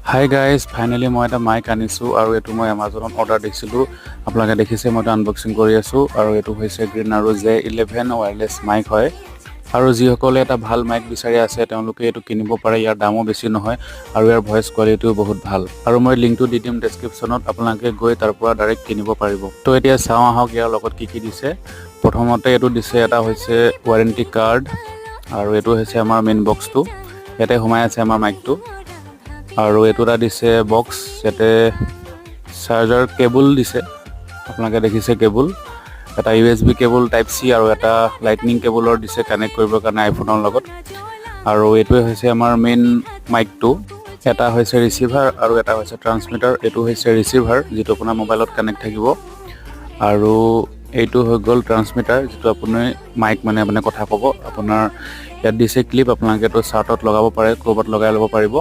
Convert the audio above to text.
Hi guys, finally মই এটা Mike আনিছো আৰু এটো মই Amazonত অৰ্ডাৰ দিছিলো আপোনালোকে দেখিছে মই আনবক্সিং কৰি আছো আৰু এটো হৈছে Grenaro J11 ওয়্যাৰলেস মাইক হয় আৰু যিসকলে এটা ভাল মাইক বিচাৰি আছে তেওঁলোকে এটো কিনিব পাৰে ইয়াৰ দামো বেছি নহয় আৰু ইয়াৰ ভয়েস কোৱালিটিও বহুত ভাল আৰু মই লিংকটো দি দিম ডেসক্ৰিপচনত আপোনালোকে গৈ তাৰ পৰা ডাইৰেক্ট কিনিব পাৰিব তো এতিয়া চাও আহক ইয়াৰ লগত কি দিছে প্ৰথমতে এটো দিছে এটা হৈছে ওয়াৰেন্টি কাৰ্ড আৰু এটো হৈছে আমাৰ মেইন বক্সটো ইয়াতে সোমাই আছে আমাৰ মাইকটো আৰু এটোৰা দিছে বক্স যেতে চাৰ্জাৰ কেবল দিছে আপোনালোকে দেখিছে কেবল এটা USB কেবল টাইপ C আৰু এটা লাইটনিং কেবলৰ দিছে কানেক্ট কৰিবৰ কাৰণে আইফোনৰ লগত আৰু এটোৱে হৈছে আমাৰ মেইন মাইকটো এটা হৈছে ৰিসিভাৰ আৰু এটা হৈছে ট্ৰান্সমিটাৰ এটো হৈছে ৰিসিভাৰ যেটো আপোনাৰ মোবাইলত কানেক্ট থাকিব আৰু এইটো হৈ গল ট্ৰান্সমিটাৰ যেটো আপুনি মাইক মানে আপুনি কথা ক'ব আপোনাৰ ইয়াত দিছে ক্লিপ আপোনালোকে তো চাৰ্টত লগাব পাৰে ক্ৰবত লগাই ল'ব পাৰিব